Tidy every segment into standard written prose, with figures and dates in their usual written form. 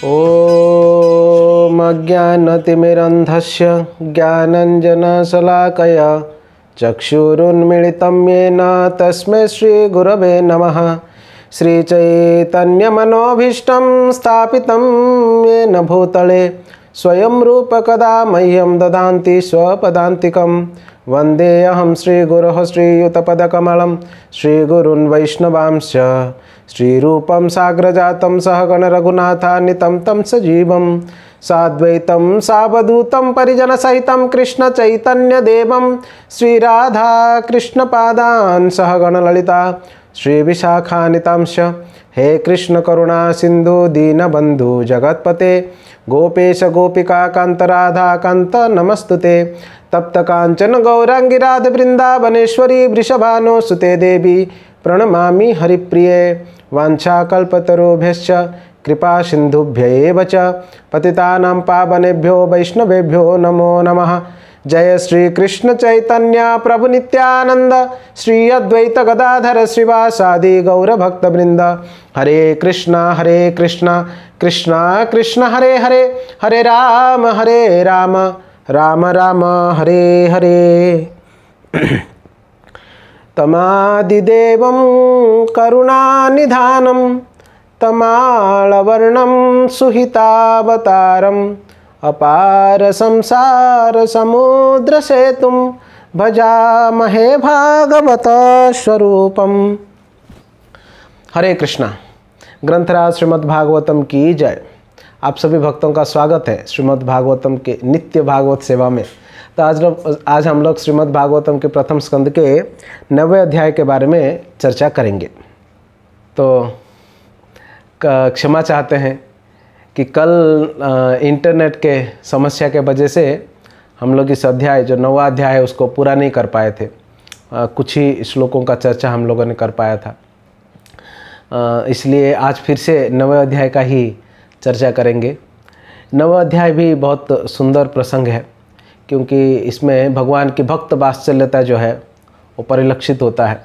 ॐ अज्ञानतिमिरन्धस्य ज्ञानञ्जनशलाकया चक्षुरुन्मिलितं येन तस्मै श्रीगुरवे नमः। श्रीचैतन्यमनोभीष्टं स्थापितं येन भूतले स्वयं रूपकदा मह्यं ददान्ति स्वपदान्तिकं। वन्देऽहं श्रीगुरोः श्रीयुतपदकमलं श्रीगुरून् वैष्णवांश्च। श्रीरूपं साग्रजातं सहगण रघुनाथान्वितं तं सजीवं साद्वैतं सावधूतं परिजनसहितं कृष्णचैतन्यदेवं श्रीराधा कृष्णपादान् सहगण ललिता श्रीविशाखान्वितांश्च। हे कृष्ण करुणा सिंधु दीनबंधु जगत्पते गोपेश गोपिका कांत राधा कांत नमस्तुते। तप्त कांचन गौरांगी राध वृंदावनेश्वरी वृषभानुसुते देवी प्रणमामि हरिप्रिये। वाञ्छाकल्पतरुभ्यश्च कृपा सिन्धुभ्य एव च पतितानां पावनेभ्यो वैष्णवेभ्यो नमो नमः। जय श्री कृष्ण चैतन्य प्रभु नित्यानंद श्री अद्वैत गदाधर श्रीवासादि गौरभक्तवृंद। हरे कृष्णा कृष्णा कृष्ण हरे हरे, हरे राम राम राम हरे हरे। तमादिदेवं करुणानिधानं तमालवर्णं सुहितावतारम् अपार संसार समुद्र सेतुं भजामहे भागवत स्वरूपम। हरे कृष्णा। ग्रंथराज श्रीमद् भागवतम की जय। आप सभी भक्तों का स्वागत है श्रीमद् भागवतम के नित्य भागवत सेवा में। तो आज हम लोग श्रीमद् भागवतम के प्रथम स्कंद के 9वें अध्याय के बारे में चर्चा करेंगे। तो क्षमा चाहते हैं कि कल इंटरनेट के समस्या के वजह से हम लोग इस अध्याय जो 9वां अध्याय है उसको पूरा नहीं कर पाए थे। कुछ ही श्लोकों का चर्चा हम लोगों ने कर पाया था, इसलिए आज फिर से 9वें अध्याय का ही चर्चा करेंगे। 9वां अध्याय भी बहुत सुंदर प्रसंग है, क्योंकि इसमें भगवान की भक्त वात्सल्यता जो है वो परिलक्षित होता है।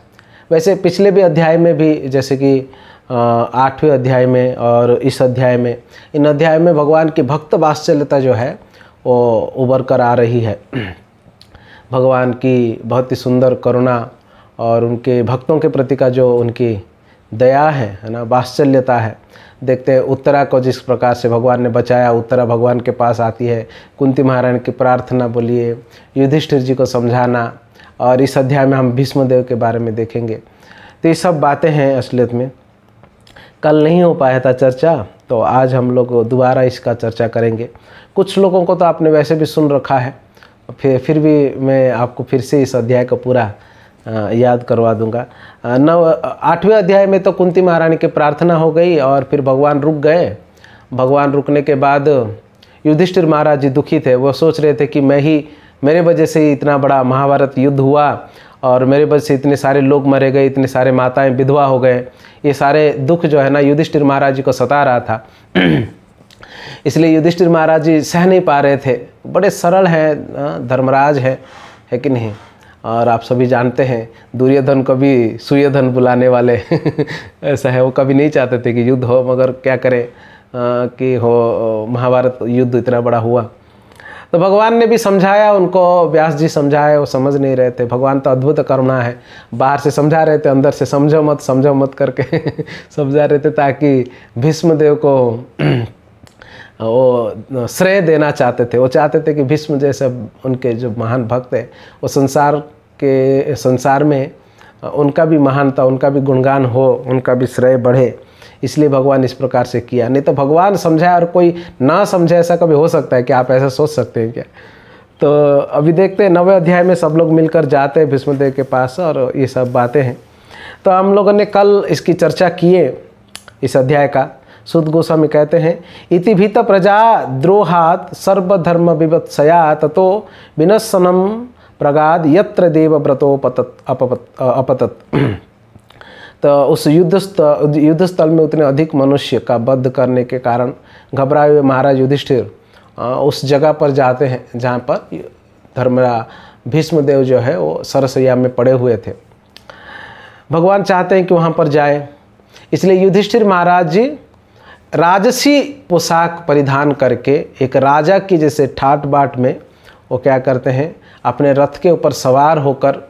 वैसे पिछले भी अध्याय में भी, जैसे कि 8वें अध्याय में और इस अध्याय में, इन अध्याय में भगवान की भक्त वात्सल्यता जो है वो उभर कर आ रही है। भगवान की बहुत ही सुंदर करुणा और उनके भक्तों के प्रति का जो उनकी दया है ना, वात्सल्यता है। देखते हैं उत्तरा को जिस प्रकार से भगवान ने बचाया। उत्तरा भगवान के पास आती है, कुंती महारानी की प्रार्थना बोलिए, युधिष्ठिर जी को समझाना, और इस अध्याय में हम भीष्मदेव के बारे में देखेंगे। तो ये सब बातें हैं असलियत में। कल नहीं हो पाया था चर्चा, तो आज हम लोग दोबारा इसका चर्चा करेंगे। कुछ लोगों को तो आपने वैसे भी सुन रखा है, फिर भी मैं आपको फिर से इस अध्याय को पूरा याद करवा दूंगा। 8वें अध्याय में तो कुंती महारानी की प्रार्थना हो गई और फिर भगवान रुक गए। भगवान रुकने के बाद युधिष्ठिर महाराज जी दुखी थे। वो सोच रहे थे कि मेरे वजह से ही इतना बड़ा महाभारत युद्ध हुआ और मेरे वजह से इतने सारे लोग मरे गए, इतने सारे माताएं विधवा हो गए। ये सारे दुख जो है ना युधिष्ठिर महाराज जी को सता रहा था। इसलिए युधिष्ठिर महाराज जी सह नहीं पा रहे थे। बड़े सरल हैं, धर्मराज है कि नहीं। और आप सभी जानते हैं दुर्योधन को भी सुयोधन बुलाने वाले ऐसा है। वो कभी नहीं चाहते थे कि युद्ध हो, मगर क्या करें कि हो, महाभारत युद्ध इतना बड़ा हुआ। तो भगवान ने भी समझाया उनको, व्यास जी समझाए, वो समझ नहीं रहे थे। भगवान तो अद्भुत करुणा है, बाहर से समझा रहे थे, अंदर से समझो मत करके समझा रहे थे, ताकि भीष्मदेव को वो श्रेय देना चाहते थे। वो चाहते थे कि भीष्म जैसे उनके जो महान भक्त है वो संसार में उनका भी महानता, उनका भी गुणगान हो, उनका भी श्रेय बढ़े। इसलिए भगवान इस प्रकार से किया। नहीं तो भगवान समझाए और कोई ना समझे, ऐसा कभी हो सकता है कि आप ऐसा सोच सकते हैं क्या? तो अभी देखते हैं 9वें अध्याय में सब लोग मिलकर जाते हैं भीष्मदेव के पास और ये सब बातें हैं। तो हम लोगों ने कल इसकी चर्चा किए इस अध्याय का। सुत गोस्वामी कहते हैं, इति भीत प्रजा द्रोहात सर्वधर्म विवत्सया ततो विनशनम प्रगाद यत्र देव व्रतो अपतत। तो उस युद्ध स्थल में उतने अधिक मनुष्य का वध करने के कारण घबराए हुए महाराज युधिष्ठिर उस जगह पर जाते हैं जहाँ पर भीष्मदेव जो है वो सरसैया में पड़े हुए थे। भगवान चाहते हैं कि वहाँ पर जाए, इसलिए युधिष्ठिर महाराज जी राजसी पोशाक परिधान करके एक राजा की जैसे ठाट बाट में वो क्या करते हैं, अपने रथ के ऊपर सवार होकर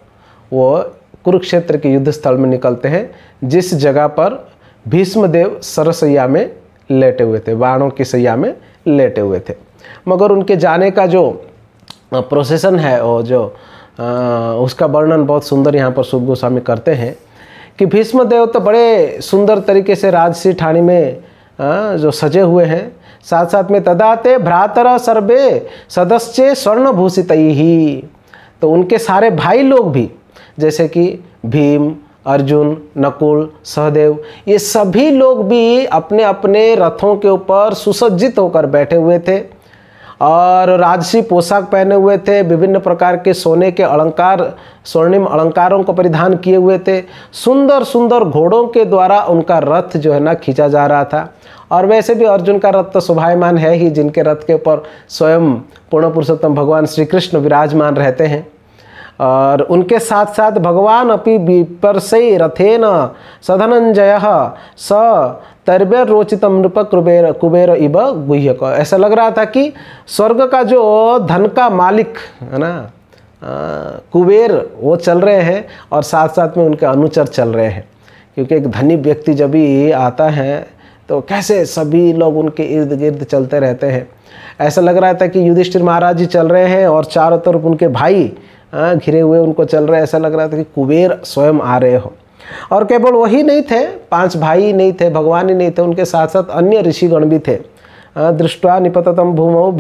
वो कुरुक्षेत्र के युद्ध स्थल में निकलते हैं, जिस जगह पर भीष्मदेव सरसैया में लेटे हुए थे, बाणों की सैया में लेटे हुए थे। मगर उनके जाने का जो प्रोसेसन है और जो उसका वर्णन बहुत सुंदर यहाँ पर सुध गोस्वामी करते हैं कि भीष्मदेव तो बड़े सुंदर तरीके से राजसी ठाणी में जो सजे हुए हैं, साथ साथ में तदाते भ्रातर सर्वे सदस्य स्वर्णभूषित ही, तो उनके सारे भाई लोग भी जैसे कि भीम, अर्जुन, नकुल, सहदेव, ये सभी लोग भी अपने अपने रथों के ऊपर सुसज्जित होकर बैठे हुए थे और राजसी पोशाक पहने हुए थे, विभिन्न प्रकार के सोने के अलंकार, स्वर्णिम अलंकारों को परिधान किए हुए थे। सुंदर सुंदर घोड़ों के द्वारा उनका रथ जो है ना खींचा जा रहा था। और वैसे भी अर्जुन का रथ तो शोभायमान है ही, जिनके रथ के ऊपर स्वयं पूर्ण पुरुषोत्तम भगवान श्री कृष्ण विराजमान रहते हैं। और उनके साथ साथ भगवान अपि विपर्षै रथेन सधनंजय स तर्बेर रोचितम नृप कुबेर इव गुह्यक। ऐसा लग रहा था कि स्वर्ग का जो धन का मालिक है ना कुबेर, वो चल रहे हैं और साथ साथ में उनके अनुचर चल रहे हैं। क्योंकि एक धनी व्यक्ति जब भी आता है तो कैसे सभी लोग उनके इर्द गिर्द चलते रहते हैं। ऐसा लग रहा था कि युधिष्ठिर महाराज जी चल रहे हैं और चारों तरफ उनके भाई घिरे हुए उनको चल रहे हैं। ऐसा लग रहा था कि कुबेर स्वयं आ रहे हो। और केवल वही नहीं थे, 5 भाई नहीं थे, भगवान ही नहीं थे, उनके साथ साथ अन्य ऋषिगण भी थे। दृष्ट्वा निपततम भूमौ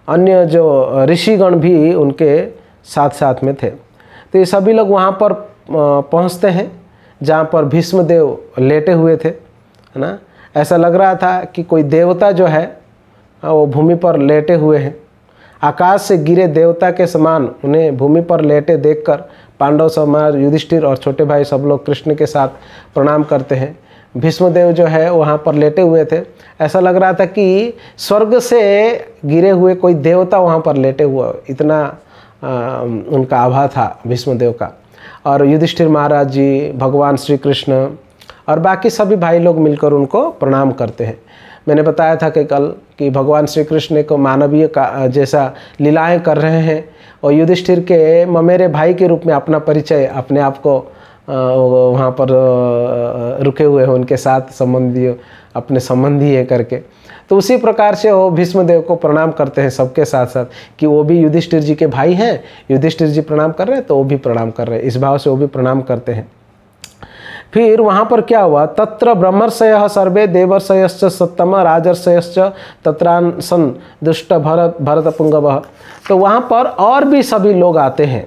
अन्य जो ऋषिगण भी उनके साथ साथ में थे। तो ये सभी लोग वहाँ पर पहुँचते हैं जहाँ पर भीष्मदेव लेटे हुए थे, है ना। ऐसा लग रहा था कि कोई देवता जो है वो भूमि पर लेटे हुए हैं। आकाश से गिरे देवता के समान उन्हें भूमि पर लेटे देखकर पांडव समाज, युधिष्ठिर और छोटे भाई सब लोग कृष्ण के साथ प्रणाम करते हैं। भीष्मदेव जो है वहाँ पर लेटे हुए थे। ऐसा लग रहा था कि स्वर्ग से गिरे हुए कोई देवता वहाँ पर लेटे हुआ, इतना उनका आभा था भीष्मदेव का। और युधिष्ठिर महाराज जी, भगवान श्री कृष्ण और बाकी सभी भाई लोग मिलकर उनको प्रणाम करते हैं। मैंने बताया था कि कल कि भगवान श्री कृष्ण को मानवीय का जैसा लीलाएं कर रहे हैं और युधिष्ठिर के ममेरे भाई के रूप में अपना परिचय अपने आप को वहाँ पर रुके हुए हैं, उनके साथ संबंधी अपने संबंधी है करके। तो उसी प्रकार से वो भीष्मदेव को प्रणाम करते हैं सबके साथ साथ कि वो भी युधिष्ठिर जी के भाई हैं। युधिष्ठिर जी प्रणाम कर रहे हैं तो वो भी प्रणाम कर रहे हैं, इस भाव से वो भी प्रणाम करते हैं। फिर वहाँ पर क्या हुआ, तत्र ब्रह्मर्षयः सर्वे देवर्षयश्च सत्तम राजर्षयश्च तत्रांसन दुष्ट भरतपुंगवः। तो वहाँ पर और भी सभी लोग आते हैं।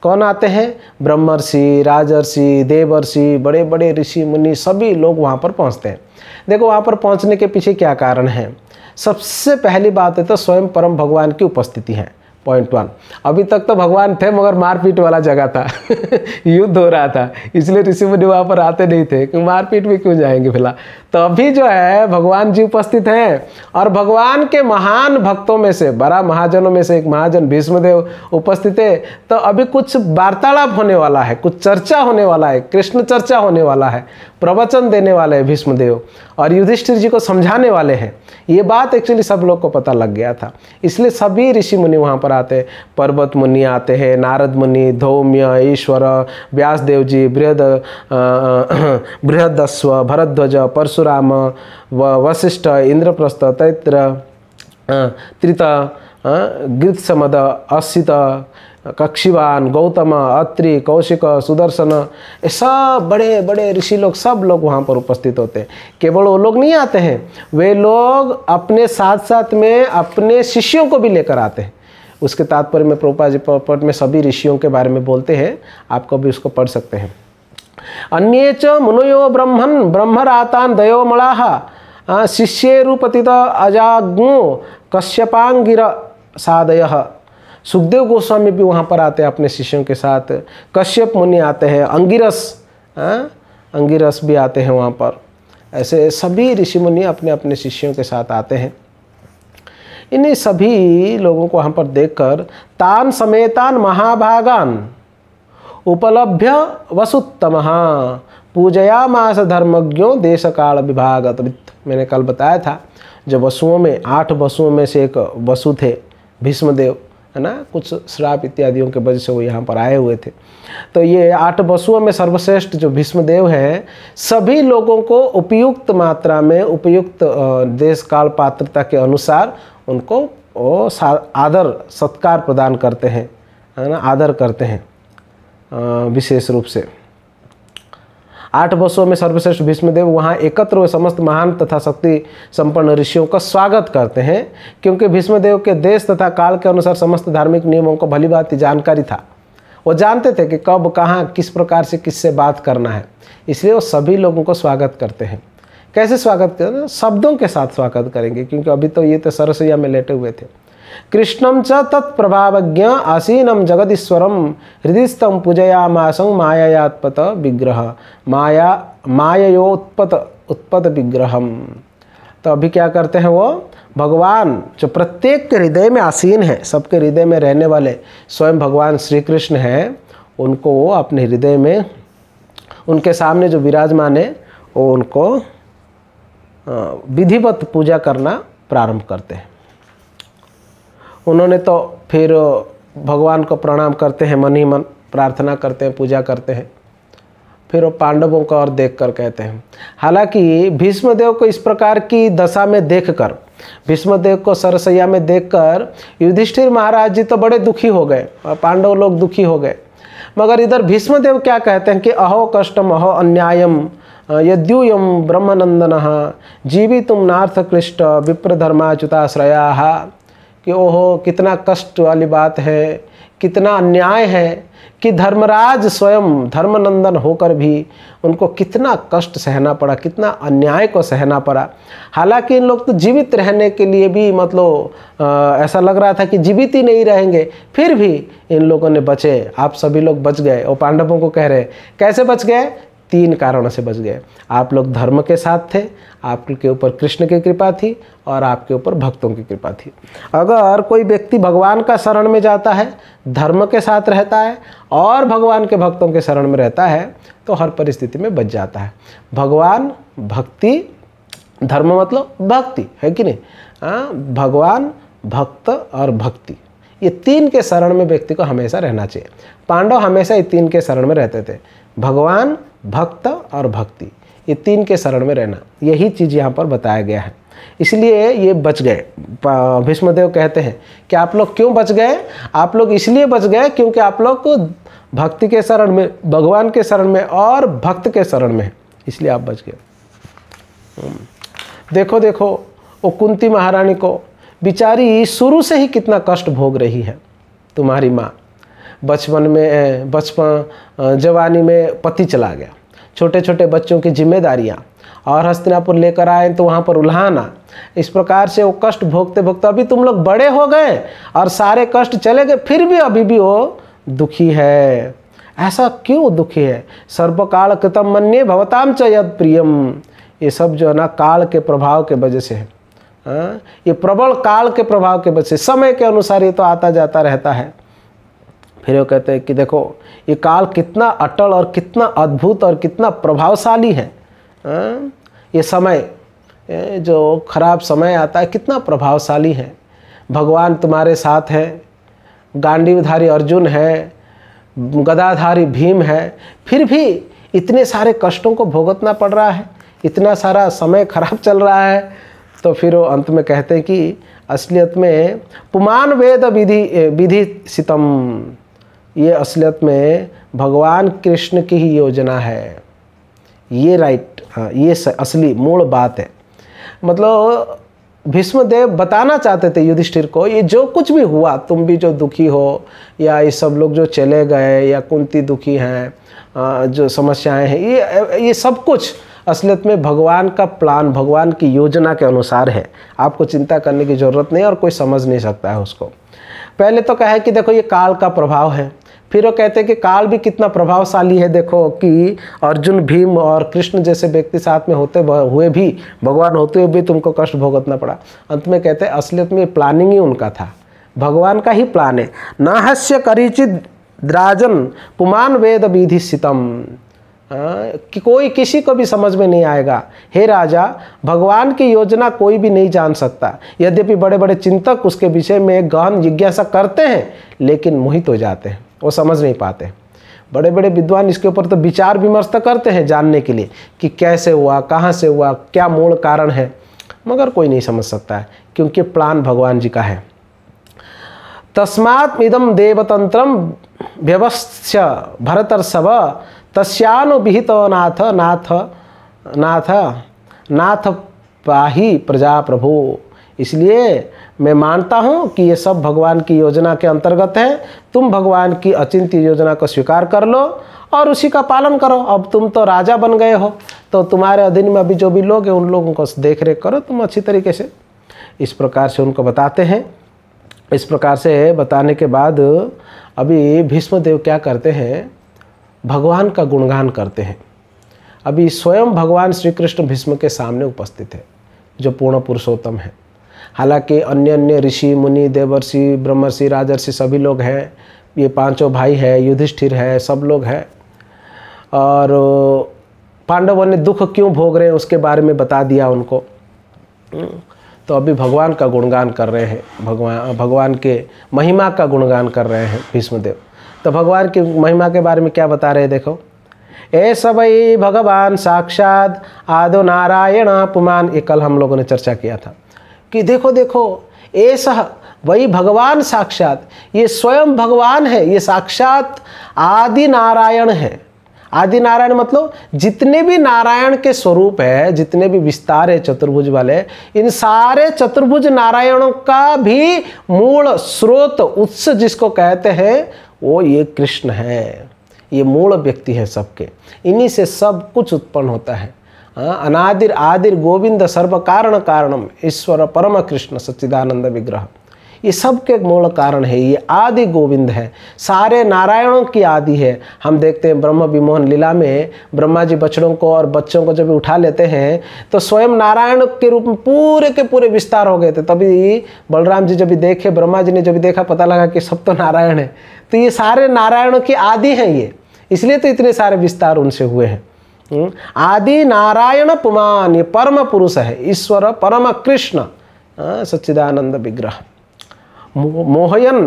कौन आते हैं? ब्रह्मर्षि, राजर्षि, देवर्षि, बड़े बड़े ऋषि मुनि सभी लोग वहाँ पर पहुँचते हैं। देखो वहाँ पर पहुँचने के पीछे क्या कारण है। सबसे पहली बात है तो स्वयं परम भगवान की उपस्थिति है। पॉइंट 1, अभी तक तो भगवान थे मगर मारपीट वाला जगह था युद्ध हो रहा था, इसलिए ऋषि मुनि वहाँ पर आते नहीं थे कि मारपीट में क्यों जाएंगे फिलहाल। तो अभी जो है भगवान जी उपस्थित हैं और भगवान के महान भक्तों में से, बड़ा महाजनों में से एक महाजन भीष्मदेव उपस्थित है। तो अभी कुछ वार्तालाप होने वाला है, कुछ चर्चा होने वाला है, कृष्ण चर्चा होने वाला है, प्रवचन देने वाले हैं भीष्मदेव और युधिष्ठिर जी को समझाने वाले हैं। ये बात एक्चुअली सब लोग को पता लग गया था, इसलिए सभी ऋषि मुनि वहाँ पर आते हैं। पर्वत मुनि आते हैं, नारद मुनि, धौम्य, ईश्वर, व्यासदेव जी, बृहदस्व, भरद्वाज, परशुराम, वशिष्ठ, इंद्रप्रस्थ, तैत्र, त्रित, गृत्समद, असित, कक्षिवान, गौतम, अत्रि, कौशिक, सुदर्शन, ऐसा बड़े बड़े ऋषि लोग सब लोग वहाँ पर उपस्थित होते हैं। केवल वो लोग नहीं आते हैं, वे लोग अपने साथ साथ में अपने शिष्यों को भी लेकर आते हैं। उसके तात्पर्य में प्रभुपाद जी पद में सभी ऋषियों के बारे में बोलते हैं, आपको भी उसको पढ़ सकते हैं। अन्ये च मुनयो ब्रह्मन् ब्रह्मरातान् दयोमलाः शिष्येरुपतित अजाग्नो कश्यपांगिर सादयः। सुखदेव गोस्वामी भी वहाँ पर आते हैं अपने शिष्यों के साथ, कश्यप मुनि आते हैं, अंगिरस भी आते हैं वहाँ पर। ऐसे सभी ऋषि मुनि अपने अपने शिष्यों के साथ आते हैं। इन्हीं सभी लोगों को वहाँ पर देखकर तान समेतान महाभागान उपलभ्य वसुत्तमः पूजयामास धर्मज्ञों देश काल विभागत। मैंने कल बताया था, जो वसुओं में 8 वसुओं में से एक वसु थे भीष्मदेव, है ना, कुछ श्राप इत्यादियों के वजह से वो यहाँ पर आए हुए थे। तो ये 8 वसुओं में सर्वश्रेष्ठ जो भीष्मदेव हैं, सभी लोगों को उपयुक्त मात्रा में, उपयुक्त देश काल पात्रता के अनुसार उनको वो आदर सत्कार प्रदान करते हैं, है ना, आदर करते हैं विशेष रूप से। 8 वसुओं में सर्वश्रेष्ठ भीष्मदेव वहाँ एकत्र हुए समस्त महान तथा शक्ति संपन्न ऋषियों का स्वागत करते हैं, क्योंकि भीष्मदेव के देश तथा काल के अनुसार समस्त धार्मिक नियमों को भली भांति जानकारी था। वो जानते थे कि कब कहाँ किस प्रकार से किससे बात करना है, इसलिए वो सभी लोगों को स्वागत करते हैं। कैसे स्वागत करें? शब्दों के साथ स्वागत करेंगे, क्योंकि अभी तो ये तो सरसैया में लेटे हुए थे। कृष्णं च तत्प्रभावज्ञ आसीनं जगदीश्वरं हृदिस्थं पूजयामासं माययात्पत विग्रह माययोत्पत विग्रहम। तो अभी क्या करते हैं, वो भगवान जो प्रत्येक के हृदय में आसीन है, सबके हृदय में रहने वाले स्वयं भगवान श्री कृष्ण हैं, उनको वो अपने हृदय में, उनके सामने जो विराजमान है, वो उनको विधिवत पूजा करना प्रारंभ करते हैं। उन्होंने तो फिर भगवान को प्रणाम करते हैं, मन ही मन प्रार्थना करते हैं, पूजा करते हैं। फिर वो पांडवों को और देखकर कहते हैं, हालांकि भीष्मदेव को इस प्रकार की दशा में देखकर, भीष्मदेव को सरसैया में देखकर युधिष्ठिर महाराज जी तो बड़े दुखी हो गए और पांडव लोग दुखी हो गए। मगर इधर भीष्मदेव क्या कहते हैं कि अहो कष्टम अहो अन्यायम यद्यूयम ब्रह्मनंदनः जीवितुम नार्थ क्लिष्ट विप्रधर्माच्युताश्रयाः, कि ओहो कितना कष्ट वाली बात है, कितना अन्याय है कि धर्मराज स्वयं धर्मनंदन होकर भी उनको कितना कष्ट सहना पड़ा, कितना अन्याय को सहना पड़ा। हालांकि इन लोग तो जीवित रहने के लिए भी मतलब ऐसा लग रहा था कि जीवित ही नहीं रहेंगे, फिर भी इन लोगों ने बचे, आप सभी लोग बच गए। और पांडवों को कह रहे कैसे बच गए? 3 कारणों से बच गए। आप लोग धर्म के साथ थे, आपके ऊपर कृष्ण की कृपा थी और आपके ऊपर भक्तों की कृपा थी। अगर कोई व्यक्ति भगवान का शरण में जाता है, धर्म के साथ रहता है और भगवान के भक्तों के शरण में रहता है, तो हर परिस्थिति में बच जाता है। भगवान, भक्ति, धर्म मतलब भक्ति है कि नहीं? भगवान, भक्त और भक्ति, ये 3 के शरण में व्यक्ति को हमेशा रहना चाहिए। पांडव हमेशा ये 3 के शरण में रहते थे, भगवान, भक्त और भक्ति, ये 3 के शरण में रहना, यही चीज़ यहाँ पर बताया गया है। इसलिए ये बच गए। भीष्मदेव कहते हैं कि आप लोग क्यों बच गए? आप लोग इसलिए बच गए क्योंकि आप लोग भक्ति के शरण में, भगवान के शरण में और भक्त के शरण में, इसलिए आप बच गए। देखो देखो वो कुंती महारानी को, बेचारी शुरू से ही कितना कष्ट भोग रही है। तुम्हारी माँ बचपन जवानी में पति चला गया, छोटे छोटे बच्चों की जिम्मेदारियाँ, और हस्तिनापुर लेकर आए तो वहाँ पर उल्हाना, इस प्रकार से वो कष्ट भोगते भोगते अभी तुम लोग बड़े हो गए और सारे कष्ट चले गए, फिर भी अभी भी वो दुखी है। ऐसा क्यों दुखी है? सर्वकाल कृतम मन्ये भवताम च यद प्रियम, ये सब जो है ना काल के प्रभाव के वजह से है। ये प्रबल काल के प्रभाव के वजह से, समय के अनुसार ये तो आता जाता रहता है। फिर वो कहते हैं कि देखो ये काल कितना अटल और कितना अद्भुत और कितना प्रभावशाली है। ये समय, जो खराब समय आता है, कितना प्रभावशाली है। भगवान तुम्हारे साथ है, गांडीवधारी अर्जुन है, गदाधारी भीम है, फिर भी इतने सारे कष्टों को भुगतना पड़ रहा है, इतना सारा समय खराब चल रहा है। तो फिर वो अंत में कहते हैं कि असलियत में पुमान वेद विधि सितम, ये असलियत में भगवान कृष्ण की ही योजना है। ये राइट, हाँ, ये असली मूल बात है। मतलब भीष्मदेव बताना चाहते थे युधिष्ठिर को, ये जो कुछ भी हुआ, तुम भी जो दुखी हो, या ये सब लोग जो चले गए, या कुंती दुखी हैं, जो समस्याएं हैं, ये सब कुछ असलियत में भगवान का प्लान, भगवान की योजना के अनुसार है। आपको चिंता करने की ज़रूरत नहीं और कोई समझ नहीं सकता है उसको। पहले तो कहा है कि देखो ये काल का प्रभाव है, फिर वो कहते हैं कि काल भी कितना प्रभावशाली है। देखो कि अर्जुन, भीम और कृष्ण जैसे व्यक्ति साथ में होते हुए भी, भगवान होते हुए भी तुमको कष्ट भुगतना पड़ा। अंत में कहते हैं असलियत में प्लानिंग ही उनका था, भगवान का ही प्लान है। न हस्य करिचित द्राजन पुमान वेद विधि सितम, कि कोई किसी को भी समझ में नहीं आएगा। हे राजा, भगवान की योजना कोई भी नहीं जान सकता। यद्यपि बड़े बड़े चिंतक उसके विषय में गहन जिज्ञासा करते हैं, लेकिन मोहित हो जाते हैं, वो समझ नहीं पाते। बड़े बड़े विद्वान इसके ऊपर तो विचार विमर्श तो करते हैं जानने के लिए कि कैसे हुआ, कहाँ से हुआ, क्या मूल कारण है, मगर कोई नहीं समझ सकता है, क्योंकि प्लान भगवान जी का है। तस्मात् इदं देवतंत्रम व्यवस्थ्य भरतर्षभ तस्यानुविहितो नाथ नाथ नाथ नाथ पाहि प्रजा प्रभु। इसलिए मैं मानता हूँ कि ये सब भगवान की योजना के अंतर्गत है। तुम भगवान की अचिंत्य योजना को स्वीकार कर लो और उसी का पालन करो। अब तुम तो राजा बन गए हो, तो तुम्हारे अधीन में अभी जो भी लोग हैं उन लोगों को देख रेख करो तुम अच्छी तरीके से। इस प्रकार से उनको बताते हैं। इस प्रकार से बताने के बाद अभी भीष्मदेव क्या करते हैं, भगवान का गुणगान करते हैं। अभी स्वयं भगवान श्री कृष्ण भीष्म के सामने उपस्थित है, जो पूर्ण पुरुषोत्तम है। हालांकि अन्य अन्य ऋषि मुनि देवर्षि ब्रह्मर्षि राजर्षि सभी लोग हैं, ये पांचों भाई है, युधिष्ठिर है, सब लोग हैं। और पांडवों ने दुख क्यों भोग रहे हैं उसके बारे में बता दिया उनको। तो अभी भगवान का गुणगान कर रहे हैं, भगवान के महिमा का गुणगान कर रहे हैं भीष्मदेव। तो भगवान की महिमा के बारे में क्या बता रहे हैं, देखो। ऐसा वही भगवान साक्षात आदो नारायण पुमान, ये कल हम लोगों ने चर्चा किया था कि देखो देखो ऐसा वही भगवान साक्षात, ये स्वयं भगवान है, ये साक्षात आदि नारायण है। आदि नारायण मतलब जितने भी नारायण के स्वरूप है, जितने भी विस्तार है चतुर्भुज वाले, इन सारे चतुर्भुज नारायणों का भी मूल स्रोत उत्स जिसको कहते हैं वो ये कृष्ण है। ये मूल व्यक्ति है सबके, इन्हीं से सब कुछ उत्पन्न होता है। अनादिर आदिर गोविंद सर्व कारण कारणम ईश्वर परम कृष्ण सच्चिदानंद विग्रह, ये सब के मूल कारण है। ये आदि गोविंद है, सारे नारायणों की आदि है। हम देखते हैं ब्रह्म विमोहन लीला में ब्रह्मा जी बछड़ों को और बच्चों को जब उठा लेते हैं तो स्वयं नारायण के रूप में पूरे के पूरे विस्तार हो गए थे। तभी बलराम जी जब देखे, ब्रह्मा जी ने जब देखा, पता लगा कि सब तो नारायण है। तो ये सारे नारायणों की आदि हैं ये, इसलिए तो इतने सारे विस्तार उनसे हुए हैं। आदि नारायण पुमान, ये परम पुरुष है, ईश्वर परम कृष्ण सच्चिदानंद विग्रह। मोहयन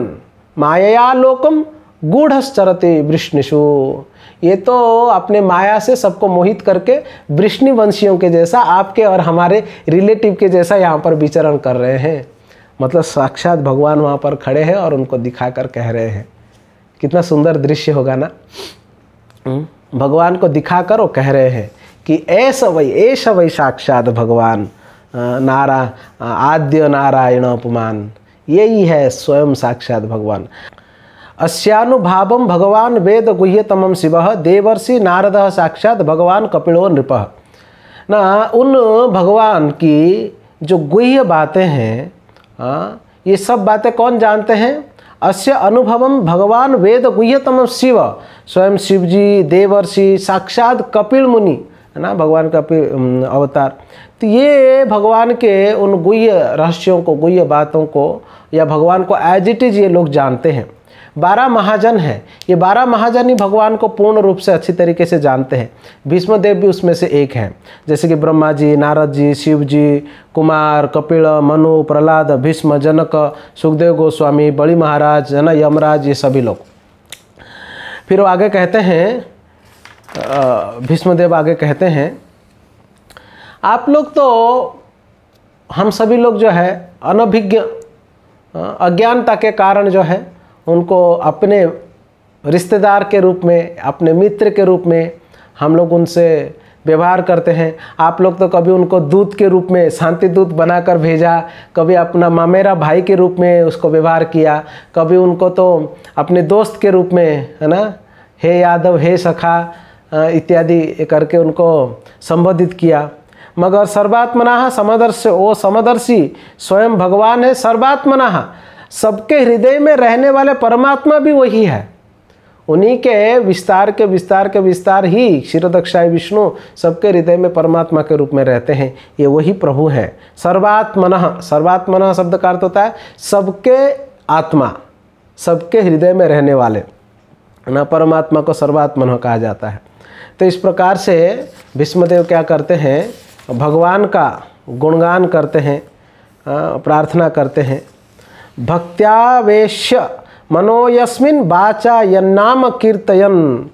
मायया लोकम गूढ़श्चरते वृष्णिषु, ये तो अपने माया से सबको मोहित करके वृष्णि वंशियों के जैसा, आपके और हमारे रिलेटिव के जैसा यहाँ पर विचरण कर रहे हैं। मतलब साक्षात भगवान वहाँ पर खड़े हैं और उनको दिखाकर कह रहे हैं। कितना सुंदर दृश्य होगा ना। भगवान को दिखाकर वो कह रहे हैं कि ऐसा वही साक्षात भगवान आद्य नारायण अपमान, यही है स्वयं साक्षात भगवान। अस्यानुभावम भगवान वेद गुह्यतमम शिवः देवर्षि नारदः साक्षात भगवान कपिलो नृपः। ना उन भगवान की जो गुह्य बातें हैं, ये सब बातें कौन जानते हैं? अस्य अनुभवम भगवान वेद गुह्यतम शिव, स्वयं शिव जी, देवर्षि, साक्षात कपिल मुनि, है ना, भगवान का अवतार। तो ये भगवान के उन गुह्य रहस्यों को, गुह्य बातों को, या भगवान को एज इट इज ये लोग जानते हैं। 12 महाजन हैं, ये 12 महाजन ही भगवान को पूर्ण रूप से अच्छी तरीके से जानते हैं। भीष्मदेव भी उसमें से एक हैं, जैसे कि ब्रह्मा जी, नारद जी, शिव जी, कुमार, कपिल, मनु, प्रहलाद, भीष्म, जनक, सुखदेव गोस्वामी, बड़ी महाराज, है ना, यमराज, ये सभी लोग। फिर वो आगे कहते हैं, भीष्मदेव आगे कहते हैं, आप लोग तो, हम सभी लोग जो है अनभिज्ञ, अज्ञानता के कारण जो है उनको अपने रिश्तेदार के रूप में, अपने मित्र के रूप में हम लोग उनसे व्यवहार करते हैं। आप लोग तो कभी उनको दूत के रूप में, शांति दूत बनाकर भेजा, कभी अपना मामेरा भाई के रूप में उसको व्यवहार किया, कभी उनको तो अपने दोस्त के रूप में, है ना, हे यादव, हे सखा इत्यादि करके उनको संबोधित किया। मगर सर्वात्मना समदर्शी, वो समदर्शी स्वयं भगवान है। सर्वात्मना, सबके हृदय में रहने वाले परमात्मा भी वही है। उन्हीं के विस्तार ही क्षीरोदक्षाय विष्णु सबके हृदय में परमात्मा के रूप में रहते हैं। ये वही प्रभु हैं। सर्वात्मना शब्द का अर्थ होता है सबके आत्मा, सबके हृदय में रहने वाले ना, परमात्मा को सर्वात्मना कहा जाता है। तो इस प्रकार से भीष्मदेव क्या करते हैं, भगवान का गुणगान करते हैं, प्रार्थना करते हैं। भक्त्यावेश्य मनो यस्मिन् वाचा यन्नाम कीर्तयन्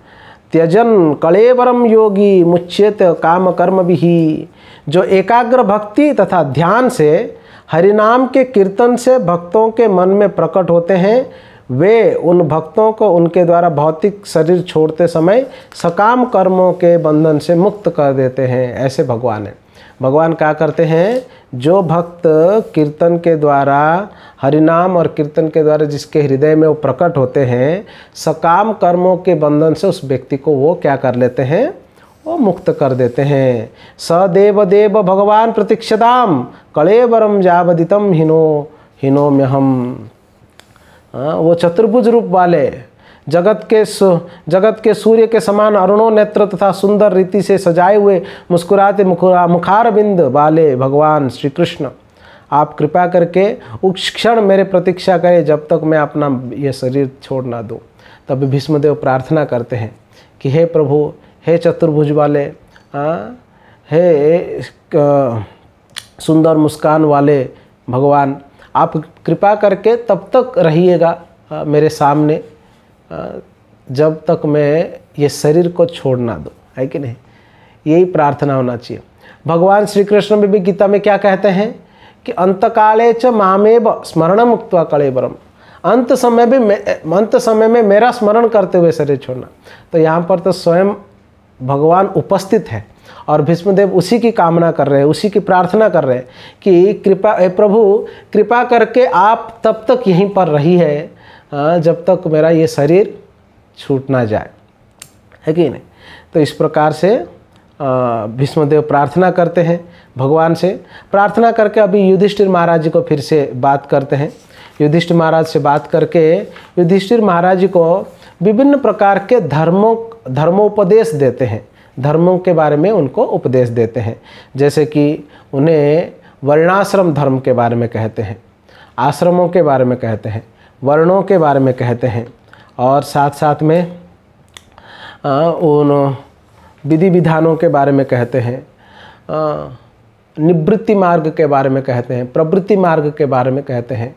त्यजन कलेवरम योगी मुच्येत काम कर्म भी। जो एकाग्र भक्ति तथा ध्यान से हरिनाम के कीर्तन से भक्तों के मन में प्रकट होते हैं, वे उन भक्तों को उनके द्वारा भौतिक शरीर छोड़ते समय सकाम कर्मों के बंधन से मुक्त कर देते हैं। ऐसे भगवान हैं। भगवान क्या करते हैं, जो भक्त कीर्तन के द्वारा, हरिनाम और कीर्तन के द्वारा जिसके हृदय में वो प्रकट होते हैं, सकाम कर्मों के बंधन से उस व्यक्ति को वो क्या कर लेते हैं, वो मुक्त कर देते हैं। सदेव देव भगवान प्रतीक्षताम कलेवरम जावदितम हिनो में हम। वो चतुर्भुज रूप वाले, जगत के सूर्य के समान अरुणों नेत्र तथा सुंदर रीति से सजाए हुए मुस्कुराते मुखार बिंद वाले भगवान श्री कृष्ण, आप कृपा करके उस क्षण मेरे प्रतीक्षा करें जब तक मैं अपना ये शरीर छोड़ ना दूँ। तब भीष्मदेव प्रार्थना करते हैं कि हे प्रभु, हे चतुर्भुज वाले, हे सुंदर मुस्कान वाले भगवान, आप कृपा करके तब तक रहिएगा मेरे सामने जब तक मैं ये शरीर को छोड़ ना दूँ, है कि नहीं। यही प्रार्थना होना चाहिए। भगवान श्री कृष्ण भी गीता में क्या कहते हैं कि अंतकाले च मामेव स्मरणम उक्त्वा कलेवरम, अंत समय में मेरा स्मरण करते हुए शरीर छोड़ना। तो यहाँ पर तो स्वयं भगवान उपस्थित है और भीष्मदेव उसी की कामना कर रहे हैं, उसी की प्रार्थना कर रहे हैं कि प्रभु कृपा करके आप तब तक यहीं पर रही है जब तक मेरा ये शरीर छूट ना जाए, है कि नहीं। तो इस प्रकार से भीष्मदेव प्रार्थना करते हैं भगवान से। प्रार्थना करके अभी युधिष्ठिर महाराज जी को फिर से बात करते हैं। युधिष्ठिर महाराज से बात करके युधिष्ठिर महाराज जी को विभिन्न प्रकार के धर्मोपदेश देते हैं, धर्मों के बारे में उनको उपदेश देते हैं। जैसे कि उन्हें वर्णाश्रम धर्म के बारे में कहते हैं, आश्रमों के बारे में कहते हैं, वर्णों के बारे में कहते हैं, और साथ साथ में उन विधि विधानों के बारे में कहते हैं, निवृत्ति मार्ग के बारे में कहते हैं, प्रवृत्ति मार्ग के बारे में कहते हैं।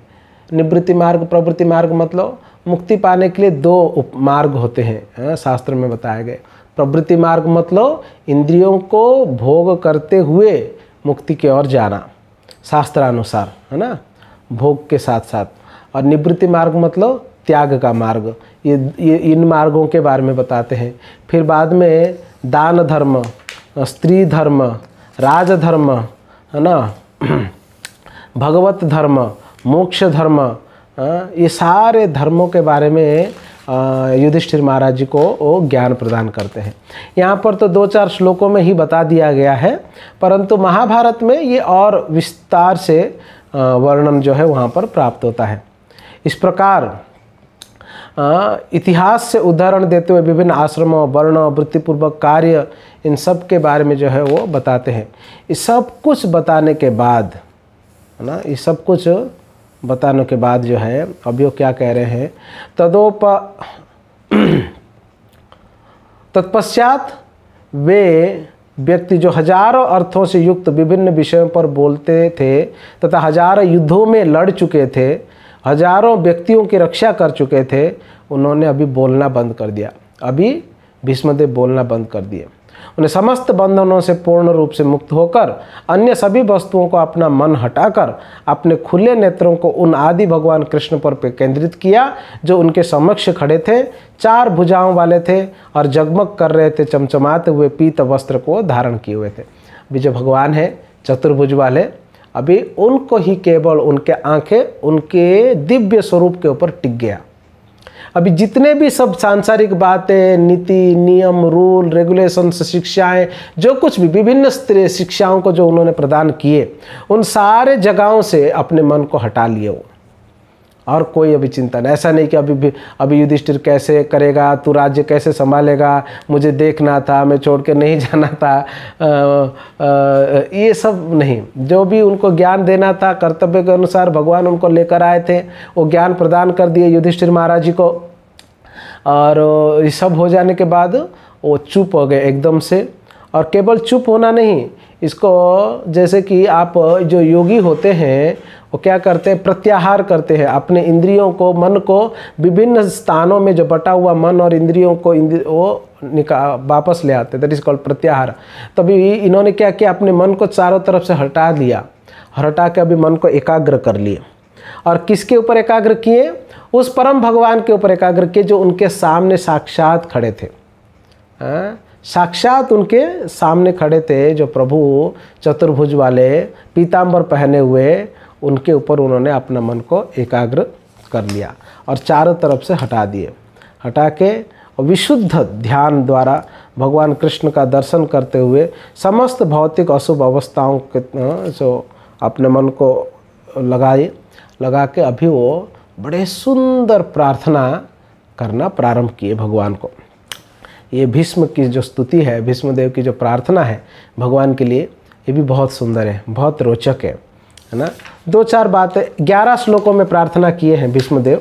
निवृत्ति मार्ग, प्रवृत्ति मार्ग मतलब मुक्ति पाने के लिए दो मार्ग होते हैं, शास्त्र में बताए गए। प्रवृत्ति मार्ग मतलब इंद्रियों को भोग करते हुए मुक्ति की ओर जाना, शास्त्रानुसार, है ना, भोग के साथ साथ। और निवृत्ति मार्ग मतलब त्याग का मार्ग। ये इन मार्गों के बारे में बताते हैं। फिर बाद में दान धर्म, स्त्री धर्म, राजधर्म, है ना, भगवत धर्म, मोक्ष धर्म, ये सारे धर्मों के बारे में युधिष्ठिर महाराज जी को वो ज्ञान प्रदान करते हैं। यहाँ पर तो 2-4 श्लोकों में ही बता दिया गया है, परंतु महाभारत में ये और विस्तार से वर्णन जो है वहाँ पर प्राप्त होता है। इस प्रकार इतिहास से उदाहरण देते हुए विभिन्न आश्रमों, वर्ण, वृत्तिपूर्वक कार्य, इन सब के बारे में जो है वो बताते हैं। ये सब कुछ बताने के बाद, है ना, ये सब कुछ बताने के बाद जो है अब वो क्या कह रहे हैं, तत्पश्चात वे व्यक्ति जो हजारों अर्थों से युक्त विभिन्न विषयों पर बोलते थे तथा हजारों युद्धों में लड़ चुके थे, हजारों व्यक्तियों की रक्षा कर चुके थे, उन्होंने अभी बोलना बंद कर दिया। अभी भीष्मदेव बोलना बंद कर दिए। उन्हें समस्त बंधनों से पूर्ण रूप से मुक्त होकर अन्य सभी वस्तुओं को अपना मन हटाकर अपने खुले नेत्रों को उन आदि भगवान कृष्ण पर केंद्रित किया जो उनके समक्ष खड़े थे, 4 भुजाओं वाले थे और जगमग कर रहे थे, चमचमाते हुए पीत वस्त्र को धारण किए हुए थे। अभी जो भगवान है चतुर्भुज वाले, अभी उनको ही केवल उनके आंखें उनके दिव्य स्वरूप के ऊपर टिक गया। अभी जितने भी सब सांसारिक बातें, नीति, नियम, रूल, रेगुलेशंस, शिक्षाएं, जो कुछ भी विभिन्न शिक्षाओं को जो उन्होंने प्रदान किए, उन सारे जगहों से अपने मन को हटा लिए वो, और कोई अभी चिंतन। ऐसा नहीं कि अभी युधिष्ठिर कैसे करेगा, तू राज्य कैसे संभालेगा, मुझे देखना था, मैं छोड़ के नहीं जाना था, ये सब नहीं। जो भी उनको ज्ञान देना था कर्तव्य के अनुसार भगवान उनको लेकर आए थे, वो ज्ञान प्रदान कर दिए युधिष्ठिर महाराज जी को। और ये सब हो जाने के बाद वो चुप हो गए एकदम से। और केवल चुप होना नहीं, इसको जैसे कि आप जो योगी होते हैं वो क्या करते हैं, प्रत्याहार करते हैं अपने इंद्रियों को, मन को, विभिन्न स्थानों में जो बटा हुआ मन और इंद्रियों को वो वापस ले आते, दैट इज कॉल्ड प्रत्याहार। तभी इन्होंने क्या किया, अपने मन को चारों तरफ से हटा दिया, हटा के अभी मन को एकाग्र कर लिए। और किसके ऊपर एकाग्र किए, उस परम भगवान के ऊपर एकाग्र किए जो उनके सामने साक्षात खड़े थे। साक्षात उनके सामने खड़े थे, जो प्रभु चतुर्भुज वाले पीतांबर पहने हुए, उनके ऊपर उन्होंने अपना मन को एकाग्र कर लिया और चारों तरफ से हटा दिए। हटा के विशुद्ध ध्यान द्वारा भगवान कृष्ण का दर्शन करते हुए समस्त भौतिक अशुभ अवस्थाओं के जो अपने मन को लगा के अभी वो बड़े सुंदर प्रार्थना करना प्रारंभ किए भगवान को। ये भीष्म की जो स्तुति है, भीष्मदेव की जो प्रार्थना है भगवान के लिए, ये भी बहुत सुंदर है, बहुत रोचक है ना। 2-4 बातें 11 श्लोकों में प्रार्थना किए हैं भीष्मदेव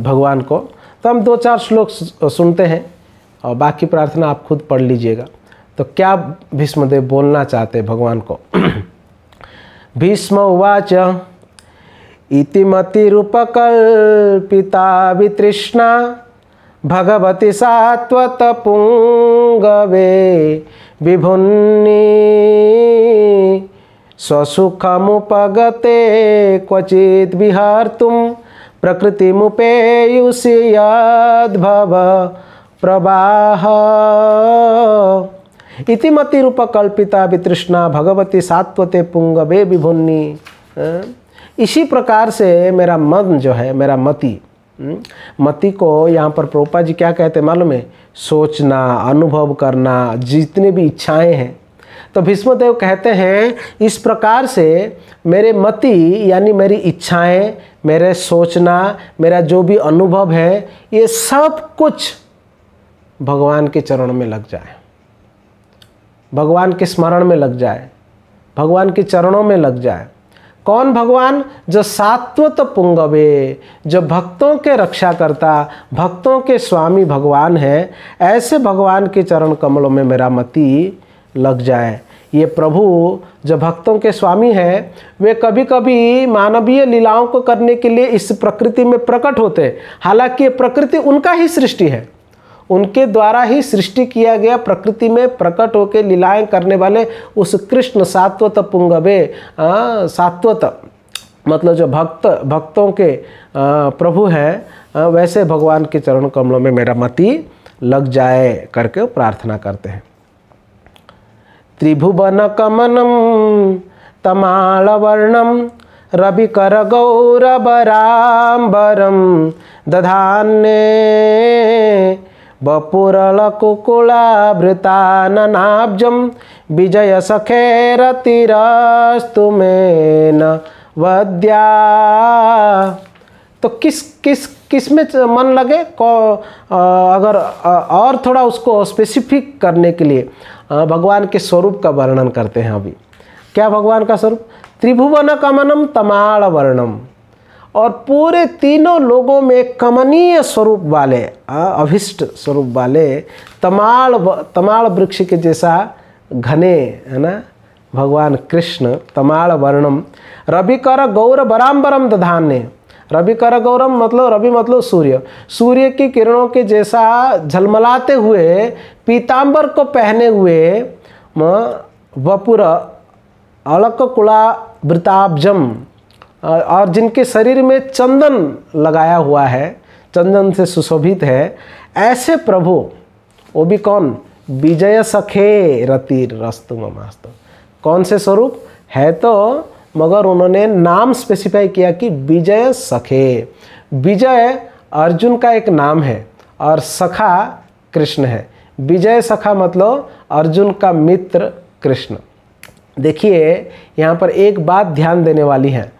भगवान को, तो हम 2-4 श्लोक सुनते हैं और बाकी प्रार्थना आप खुद पढ़ लीजिएगा। तो क्या भीष्मदेव बोलना चाहते हैं भगवान को। भीष्म उवाच इति मतिरुपकल्पिता वितृष्णा भगवति सात्वत पुंगवे विभुन्नि स्वसुखमुपगते क्वचित् विहर्तुं प्रकृतिमुपेयुषि यद्भव प्रवाह। इति मतिरुपकल्पिता वितृष्णा भगवती सात्वते पुंगवे विभुन्नि। इसी प्रकार से मेरा मन जो है, मेरा मति को यहाँ पर प्रभुपाद जी क्या कहते हैं मालूम है, सोचना, अनुभव करना, जितने भी इच्छाएं हैं। तो भीष्मदेव कहते हैं इस प्रकार से मेरे मति यानी मेरी इच्छाएं, मेरे सोचना, मेरा जो भी अनुभव है, ये सब कुछ भगवान के चरणों में लग जाए, भगवान के स्मरण में लग जाए, भगवान के चरणों में लग जाए। कौन भगवान, जो सात्वत पुंगवे, जो भक्तों के रक्षा करता, भक्तों के स्वामी भगवान है, ऐसे भगवान के चरण कमलों में मेरा मति लग जाए। ये प्रभु जो भक्तों के स्वामी हैं, वे कभी कभी मानवीय लीलाओं को करने के लिए इस प्रकृति में प्रकट होते हैं। हालांकि ये प्रकृति उनका ही सृष्टि है, उनके द्वारा ही सृष्टि किया गया, प्रकृति में प्रकट होकर लीलाएं करने वाले उस कृष्ण सात्वत पुंगवे, सात्वत मतलब जो भक्तों के प्रभु हैं, वैसे भगवान के चरण कमलों में मेरा मति लग जाए करके प्रार्थना करते हैं। त्रिभुवन कमनम तमालवर्णम रविकर गौरवराम्बरम दधान्ने वपुरलकुकुलाभृताननाब्जं विजय सखेरतिरस्तु मेन वद्या। तो किस में मन लगे अगर और थोड़ा उसको स्पेसिफिक करने के लिए भगवान के स्वरूप का वर्णन करते हैं। अभी क्या भगवान का स्वरूप, त्रिभुवन कमनम तमाल वर्णम, और पूरे तीनों लोगों में कमनीय स्वरूप वाले, अभिष्ट स्वरूप वाले, तमाल वृक्ष के जैसा घने, है ना, भगवान कृष्ण तमाल वर्णम। रविकर गौर बराम्बरम दधान्य, रविकर गौरम मतलब रवि मतलब सूर्य, सूर्य की किरणों के जैसा झलमलाते हुए पीतांबर को पहने हुए वपुर अलककुला वृताब्जम, और जिनके शरीर में चंदन लगाया हुआ है, चंदन से सुशोभित है, ऐसे प्रभु, वो भी कौन, विजय सखे रतिर रस्तु ममास्तु। कौन से स्वरूप है तो, मगर उन्होंने नाम स्पेसिफाई किया कि विजय सखे। विजय अर्जुन का एक नाम है और सखा कृष्ण है। विजय सखा मतलब अर्जुन का मित्र कृष्ण। देखिए यहाँ पर एक बात ध्यान देने वाली है,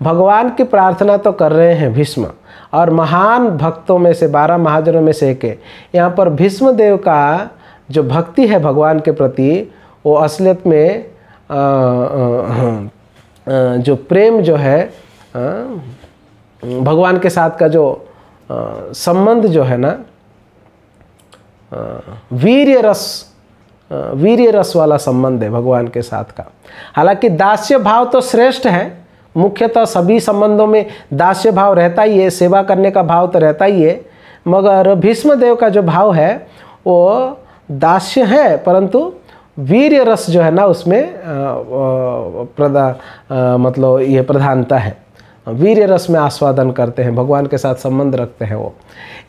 भगवान की प्रार्थना तो कर रहे हैं भीष्म, और महान भक्तों में से 12 महाजनों में से एक है। यहाँ पर भीष्म देव का जो भक्ति है भगवान के प्रति, वो असलियत में जो प्रेम जो है भगवान के साथ का जो संबंध जो है ना, वीर्य रस वाला संबंध है भगवान के साथ का। हालांकि दास्य भाव तो श्रेष्ठ है, मुख्यतः सभी संबंधों में दास्य भाव रहता ही है, सेवा करने का भाव तो रहता ही है, मगर भीष्म देव का जो भाव है वो दास्य है, परंतु वीर्य रस जो है ना उसमें मतलब ये प्रधानता है। वीर्य रस में आस्वादन करते हैं, भगवान के साथ संबंध रखते हैं वो।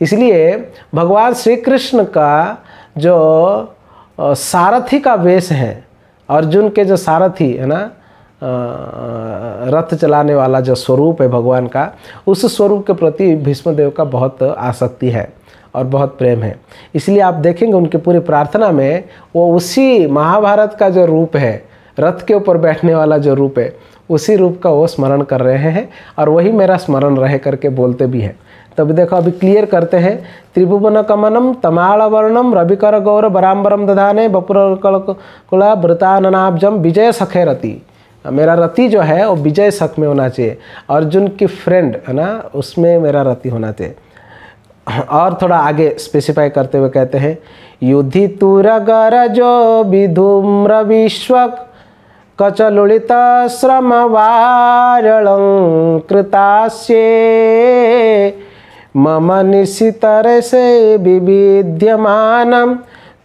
इसलिए भगवान श्री कृष्ण का जो सारथी का वेश है, अर्जुन के जो सारथी है ना, रथ चलाने वाला जो स्वरूप है भगवान का, उस स्वरूप के प्रति भीष्मदेव का बहुत आसक्ति है और बहुत प्रेम है। इसलिए आप देखेंगे उनकी पूरी प्रार्थना में वो उसी महाभारत का जो रूप है, रथ के ऊपर बैठने वाला जो रूप है, उसी रूप का वो स्मरण कर रहे हैं और वही मेरा स्मरण रहे करके बोलते भी हैं। तब देखो अभी क्लियर करते हैं। त्रिभुवन कमनम तमाल वर्णम रविकर गौर बराम्बरम दधाने बपुर कुला वृताननाब्जम विजय सखे रति। मेरा रति जो है वो विजय सख में होना चाहिए, अर्जुन की फ्रेंड है ना उसमें मेरा रति होना चाहिए। और थोड़ा आगे स्पेसिफाई करते हुए कहते हैं, युधि तुरगर जो विधूम्र विश्वक कचलुलित श्रम वारणकृतास्ये मम निशितर से विविध्यमानं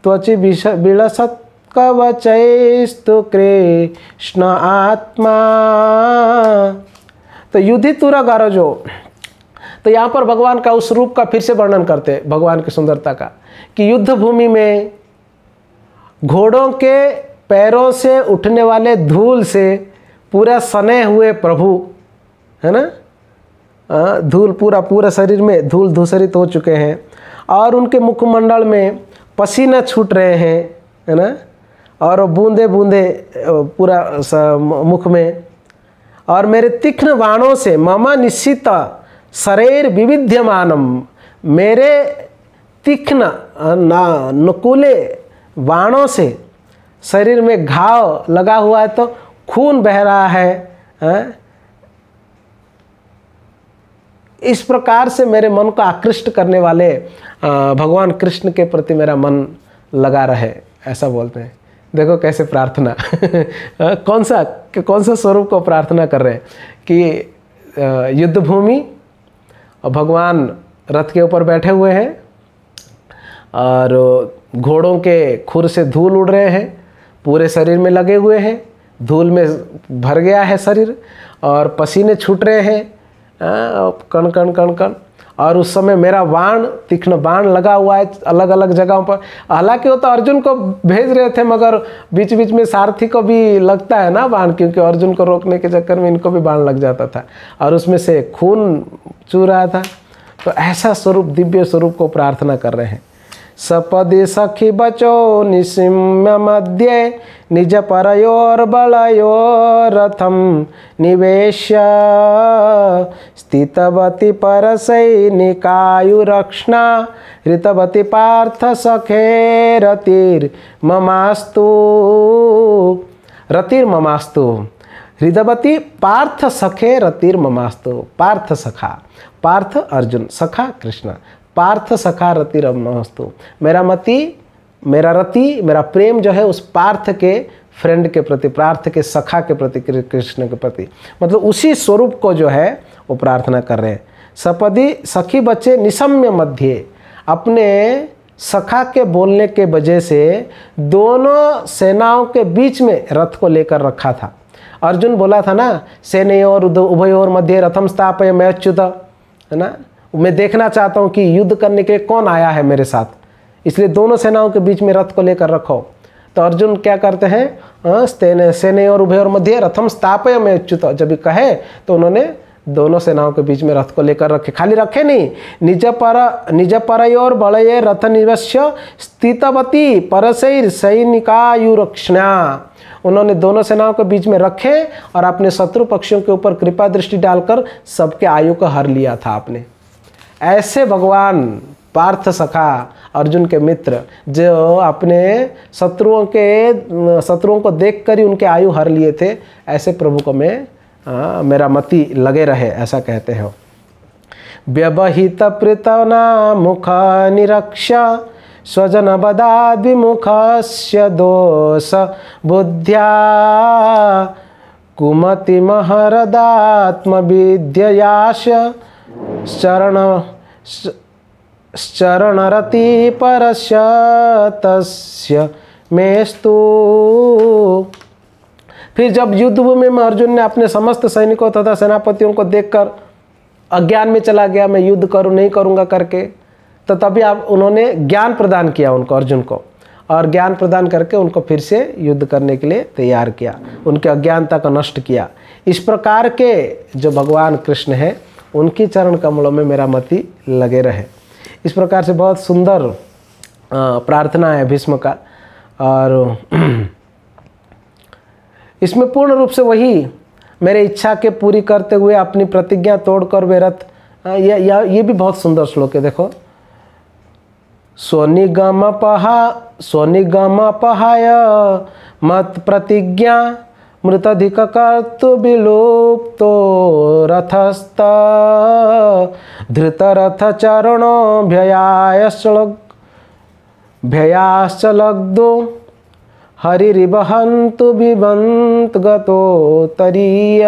त्वचि विलसत् कवचैस्तु कृष्ण आत्मा। तो युधि तुरगर जो, तो यहाँ पर भगवान का उस रूप का फिर से वर्णन करते हैं, भगवान की सुंदरता का, कि युद्ध भूमि में घोड़ों के पैरों से उठने वाले धूल से पूरा सने हुए प्रभु है ना, धूल पूरा शरीर में धूल धूसरित हो चुके हैं और उनके मुखमंडल में पसीना छूट रहे हैं है ना, और बूंदे बूंदे पूरा मुख में, और मेरे तीक्ष्ण बाणों से मम निश्चित शरीर विविध्यमानम, मेरे तीक्ष्ण नुकीले बाणों से शरीर में घाव लगा हुआ है तो खून बह रहा है। इस प्रकार से मेरे मन को आकृष्ट करने वाले भगवान कृष्ण के प्रति मेरा मन लगा रहे, ऐसा बोलते हैं। देखो कैसे प्रार्थना कौन सा स्वरूप को प्रार्थना कर रहे हैं कि युद्ध भूमि और भगवान रथ के ऊपर बैठे हुए हैं और घोड़ों के खुर से धूल उड़ रहे हैं, पूरे शरीर में लगे हुए हैं, धूल में भर गया है शरीर और पसीने छूट रहे हैं कण कण कण कण, और उस समय मेरा बाण, तीक्ष्ण बाण लगा हुआ है अलग अलग जगहों पर। हालांकि वो तो अर्जुन को भेज रहे थे, मगर बीच बीच में सारथी को भी लगता है ना बाण, क्योंकि अर्जुन को रोकने के चक्कर में इनको भी बाण लग जाता था और उसमें से खून चू रहा था। तो ऐसा स्वरूप, दिव्य स्वरूप को प्रार्थना कर रहे हैं। सपदि सखी बचो निशिम्य मध्ये निज परयोर बलयोरथम निवेश्य स्थितवती परसैनिकायुरक्ष्णा ऋतवती पार्थ सखे रतिर्ममास्तु हृदवती पार्थ सखे रतिर्ममास्तु। पार्थ सखा, पार्थ अर्जुन, सखा कृष्ण, पार्थ सखा रतिर्ममास्तु। मेरा रति, मेरा प्रेम जो है उस पार्थ के फ्रेंड के प्रति, पार्थ के सखा के प्रति, कृष्ण के प्रति, मतलब उसी स्वरूप को जो है वो प्रार्थना कर रहे हैं। सपदी सखी बच्चे निशम्य मध्य, अपने सखा के बोलने के वजह से दोनों सेनाओं के बीच में रथ को लेकर रखा था। अर्जुन बोला था ना, सेनयोर उभयोर मध्य रथम स्थापय मैं अच्युत, है ना, मैं देखना चाहता हूँ कि युद्ध करने के लिए कौन आया है मेरे साथ, इसलिए दोनों सेनाओं के बीच में रथ को लेकर रखो। तो अर्जुन क्या करते हैं, सेनयोर उभयोर मध्य रथम स्थापय मैं अच्युत, जब भी कहे तो उन्होंने दोनों सेनाओं के बीच में रथ को लेकर रखे। खाली रखे नहीं, निज परयोर बलये रथ निवस्य स्थितवती परसैर सैनिकायुरक्ष्णा, उन्होंने दोनों सेनाओं के बीच में रखे और अपने शत्रु पक्षियों के ऊपर कृपा दृष्टि डालकर सबके आयु को हर लिया था आपने। ऐसे भगवान पार्थ सखा, अर्जुन के मित्र, जो अपने शत्रुओं को देखकर ही उनके आयु हर लिए थे, ऐसे प्रभु को मेरा मति लगे रहे, ऐसा कहते हैं। व्यवहित प्रीतना मुख निरक्ष स्वजनपदाद्विमुखस्य दोष बुद्ध्या कुमतिमहरदात्मविद्ययास्य शरणरति परस्य तस्य मेस्तु। फिर जब युद्धभूमि में अर्जुन ने अपने समस्त सैनिकों तथा सेनापतियों को देखकर अज्ञान में चला गया, मैं युद्ध करूं नहीं करूंगा करके, तो तभी उन्होंने ज्ञान प्रदान किया उनको, अर्जुन को, और ज्ञान प्रदान करके उनको फिर से युद्ध करने के लिए तैयार किया, उनके अज्ञानता को नष्ट किया। इस प्रकार के जो भगवान कृष्ण हैं उनकी चरण कमलों में मेरा मति लगे रहे। इस प्रकार से बहुत सुंदर प्रार्थना है भीष्म का। और इसमें पूर्ण रूप से वही मेरे इच्छा के पूरी करते हुए अपनी प्रतिज्ञा तोड़कर वे रथ, ये भी बहुत सुंदर श्लोक है। देखो, स्वनिगमपहाय मत प्रतिज्ञा मृतधिक कर्तु विलुप्तो रथस्थ धृतरथ चरणो भयाश्च लग्धो हरिरिवहन्तु विवन्त गतो तरीय।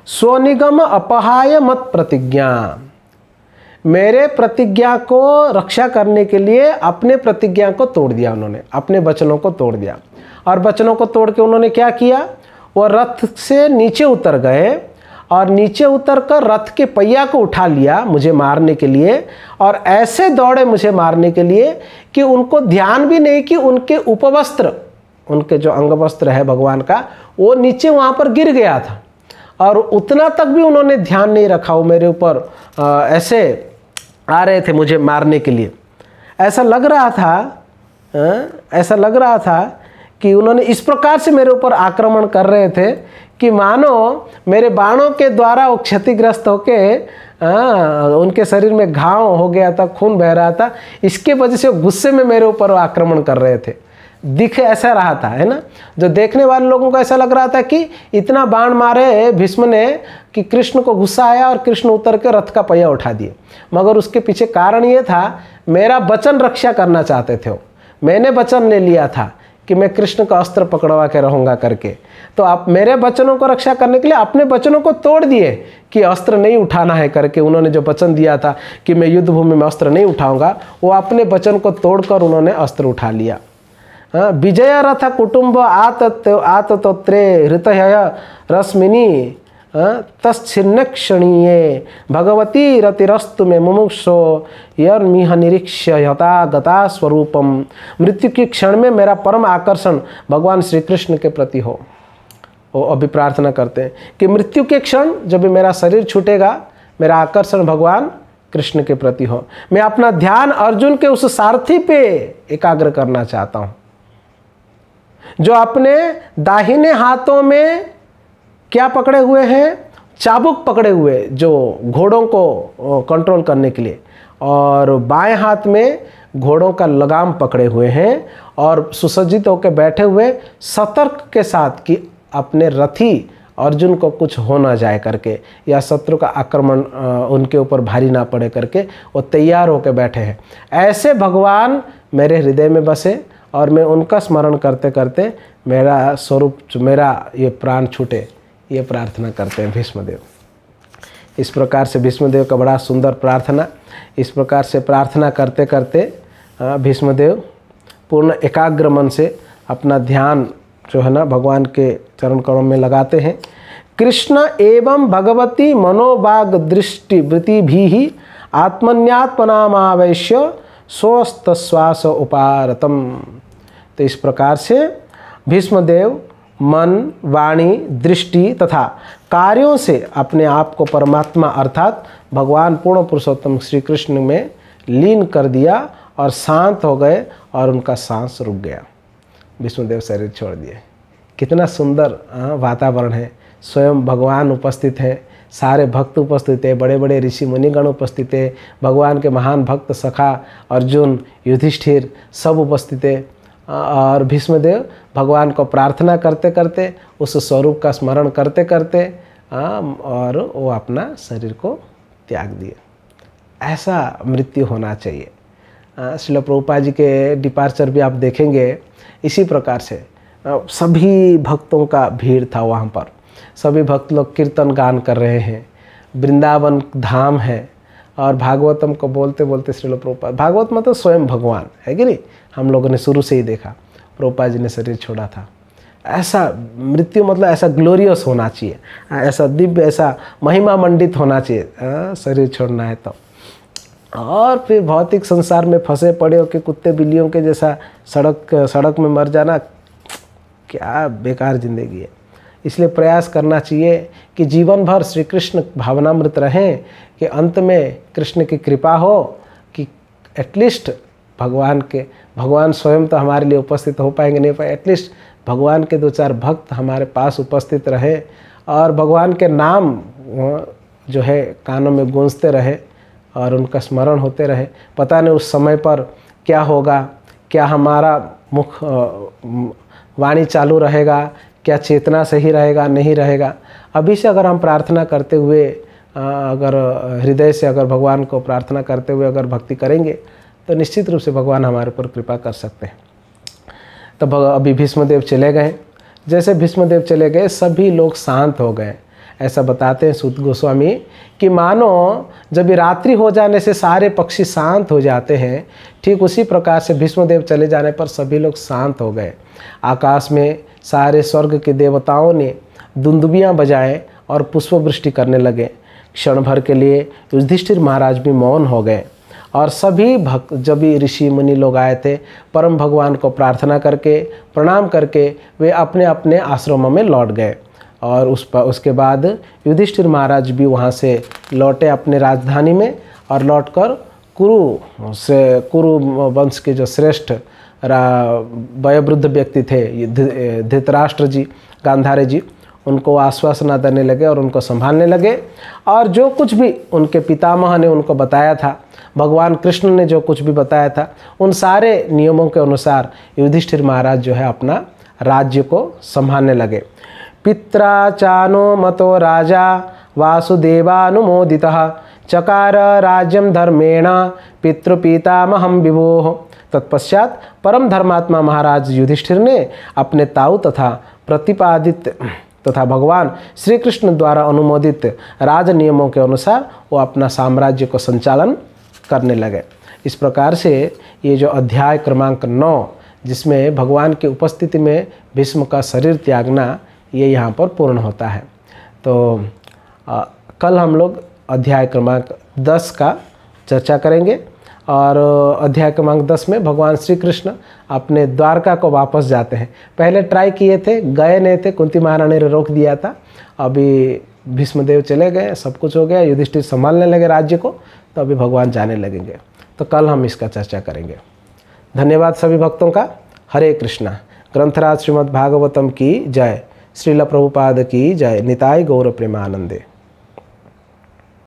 स्वनिगम अपहाय मत प्रतिज्ञा, मेरे प्रतिज्ञा को रक्षा करने के लिए अपने प्रतिज्ञा को तोड़ दिया उन्होंने, अपने वचनों को तोड़ दिया। और वचनों को तोड़ के उन्होंने क्या किया, वो रथ से नीचे उतर गए और नीचे उतरकर रथ के पहिया को उठा लिया मुझे मारने के लिए, और ऐसे दौड़े मुझे मारने के लिए कि उनको ध्यान भी नहीं कि उनके उपवस्त्र, उनके जो अंगवस्त्र है भगवान का, वो नीचे वहाँ पर गिर गया था, और उतना तक भी उन्होंने ध्यान नहीं रखा। वो मेरे ऊपर ऐसे आ रहे थे मुझे मारने के लिए। ऐसा लग रहा था कि उन्होंने इस प्रकार से मेरे ऊपर आक्रमण कर रहे थे कि मानो मेरे बाणों के द्वारा वो क्षतिग्रस्त होके उनके शरीर में घाव हो गया था, खून बह रहा था, इसके वजह से गुस्से में मेरे ऊपर आक्रमण कर रहे थे। दिख ऐसा रहा था, है ना, जो देखने वाले लोगों को ऐसा लग रहा था कि इतना बाण मारे भीष्म ने कि कृष्ण को गुस्सा आया और कृष्ण उतर के रथ का पहिया उठा दिए। मगर उसके पीछे कारण ये था, मेरा वचन रक्षा करना चाहते थे। मैंने वचन ले लिया था कि मैं कृष्ण का अस्त्र पकड़वा के रहूँगा करके, तो आप मेरे वचनों को रक्षा करने के लिए अपने वचनों को तोड़ दिए कि अस्त्र नहीं उठाना है करके। उन्होंने जो वचन दिया था कि मैं युद्ध भूमि में अस्त्र नहीं उठाऊंगा, वो अपने वचन को तोड़कर उन्होंने अस्त्र उठा लिया। विजय रथ कुटुंब आतत्रे हृतय रश्मिनी तच्छिन्न क्षणीये भगवती रतिरस्तु में मुमुक्षो यर्मिह निरीक्ष्य यथा गता स्वरूपम। मृत्यु की क्षण में मेरा परम आकर्षण भगवान श्री कृष्ण के प्रति हो। वो अभी प्रार्थना करते हैं कि मृत्यु के क्षण जब मेरा शरीर छूटेगा, मेरा आकर्षण भगवान कृष्ण के प्रति हो। मैं अपना ध्यान अर्जुन के उस सारथी पे एकाग्र करना चाहता हूँ, जो अपने दाहिने हाथों में क्या पकड़े हुए हैं, चाबुक पकड़े हुए, जो घोड़ों को कंट्रोल करने के लिए, और बाएं हाथ में घोड़ों का लगाम पकड़े हुए हैं, और सुसज्जित होकर बैठे हुए सतर्क के साथ कि अपने रथी अर्जुन को कुछ हो ना जाए करके, या शत्रु का आक्रमण उनके ऊपर भारी ना पड़े करके वो तैयार होकर बैठे हैं। ऐसे भगवान मेरे हृदय में बसे और मैं उनका स्मरण करते करते मेरा स्वरूप, मेरा ये प्राण छूटे, ये प्रार्थना करते हैं भीष्मदेव। इस प्रकार से भीष्मदेव का बड़ा सुंदर प्रार्थना। इस प्रकार से प्रार्थना करते करते भीष्मदेव पूर्ण एकाग्र मन से अपना ध्यान जो है ना भगवान के चरण कमलों में लगाते हैं। कृष्ण एवं भगवती मनोवाग दृष्टि वृत्ति भी आत्मन्यात्मनामावेश्य स्वस्थ श्वास उपारतम। तो इस प्रकार से भीष्मदेव मन, वाणी, दृष्टि तथा कार्यों से अपने आप को परमात्मा अर्थात भगवान पूर्ण पुरुषोत्तम श्री कृष्ण में लीन कर दिया और शांत हो गए, और उनका सांस रुक गया। भीष्मदेव शरीर छोड़ दिए। कितना सुंदर वातावरण है। स्वयं भगवान उपस्थित हैं, सारे भक्त उपस्थित हैं, बड़े बड़े ऋषि मुनिगण उपस्थित हैं, भगवान के महान भक्त सखा अर्जुन, युधिष्ठिर सब उपस्थित हैं, और भीष्मदेव भगवान को प्रार्थना करते करते, उस स्वरूप का स्मरण करते करते और वो अपना शरीर को त्याग दिए। ऐसा मृत्यु होना चाहिए। श्रील प्रभुपाद जी के डिपार्चर भी आप देखेंगे इसी प्रकार से सभी भक्तों का भीड़ था वहाँ पर। सभी भक्त लोग कीर्तन गान कर रहे हैं, वृंदावन धाम है और भागवतम को बोलते बोलते श्रील प्रभुपाद, भागवत मतलब स्वयं भगवान है कि नहीं, हम लोगों ने शुरू से ही देखा प्रभुपाद जी ने शरीर छोड़ा था। ऐसा मृत्यु मतलब ऐसा ग्लोरियस होना चाहिए, ऐसा दिव्य, ऐसा महिमा मंडित होना चाहिए शरीर छोड़ना है तो। और फिर भौतिक संसार में फंसे पड़े हो कि कुत्ते बिल्लियों के जैसा सड़क में मर जाना, क्या बेकार जिंदगी है। इसलिए प्रयास करना चाहिए कि जीवन भर श्री कृष्ण भावनामृत रहें, कि अंत में कृष्ण की कृपा हो कि एटलीस्ट भगवान स्वयं तो हमारे लिए उपस्थित हो पाएंगे नहीं पाए, एटलीस्ट भगवान के 2-4 भक्त हमारे पास उपस्थित रहे और भगवान के नाम जो है कानों में गूंजते रहे और उनका स्मरण होते रहे। पता नहीं उस समय पर क्या होगा, क्या हमारा मुख वाणी चालू रहेगा, क्या चेतना सही रहेगा नहीं रहेगा। अभी से अगर हम प्रार्थना करते हुए, अगर हृदय से अगर भगवान को प्रार्थना करते हुए अगर भक्ति करेंगे तो निश्चित रूप से भगवान हमारे ऊपर कृपा कर सकते हैं। तो अभी भीष्मदेव चले गए, जैसे भीष्मदेव चले गए सभी लोग शांत हो गए। ऐसा बताते हैं सूत गोस्वामी कि मानो जब रात्रि हो जाने से सारे पक्षी शांत हो जाते हैं, ठीक उसी प्रकार से भीष्मदेव चले जाने पर सभी लोग शांत हो गए। आकाश में सारे स्वर्ग के देवताओं ने दुंदुबियाँ बजाए और पुष्पवृष्टि करने लगे। क्षण भर के लिए युधिष्ठिर महाराज भी मौन हो गए और सभी भक्त, जब भी ऋषि मुनि लोग आए थे, परम भगवान को प्रार्थना करके प्रणाम करके वे अपने अपने आश्रमों में लौट गए। और उसके बाद युधिष्ठिर महाराज भी वहाँ से लौटे अपने राजधानी में और लौटकर कुरु वंश के जो श्रेष्ठ वयोवृद्ध व्यक्ति थे धृतराष्ट्र जी, गांधारी जी, उनको आश्वासना देने लगे और उनको संभालने लगे। और जो कुछ भी उनके पितामह ने उनको बताया था, भगवान कृष्ण ने जो कुछ भी बताया था, उन सारे नियमों के अनुसार युधिष्ठिर महाराज जो है अपना राज्य को संभालने लगे। पित्रा चानो मतो राजा वासुदेवानुमोदितः चकार राज्यम धर्मेण पितृपितामहं विभोः। तत्पश्चात परम धर्मात्मा महाराज युधिष्ठिर ने अपने ताऊ तथा प्रतिपादित तथा भगवान श्री कृष्ण द्वारा अनुमोदित राज नियमों के अनुसार वो अपना साम्राज्य को संचालन करने लगे। इस प्रकार से ये जो अध्याय क्रमांक 9, जिसमें भगवान की उपस्थिति में भीष्म का शरीर त्यागना, ये यहाँ पर पूर्ण होता है। तो कल हम लोग अध्याय क्रमांक 10 का चर्चा करेंगे और अध्याय क्रमांक 10 में भगवान श्री कृष्ण अपने द्वारका को वापस जाते हैं। पहले ट्राई किए थे, गए नहीं थे, कुंती महारानी ने रोक दिया था। अभी भीष्मदेव चले गए, सब कुछ हो गया, युधिष्ठिर संभालने लगे राज्य को, तो अभी भगवान जाने लगेंगे। तो कल हम इसका चर्चा करेंगे। धन्यवाद सभी भक्तों का। हरे कृष्णा। ग्रंथराज श्रीमद् भागवतम की जय। श्रील प्रभुपाद की जय। निताय गौर प्रेमानंदे।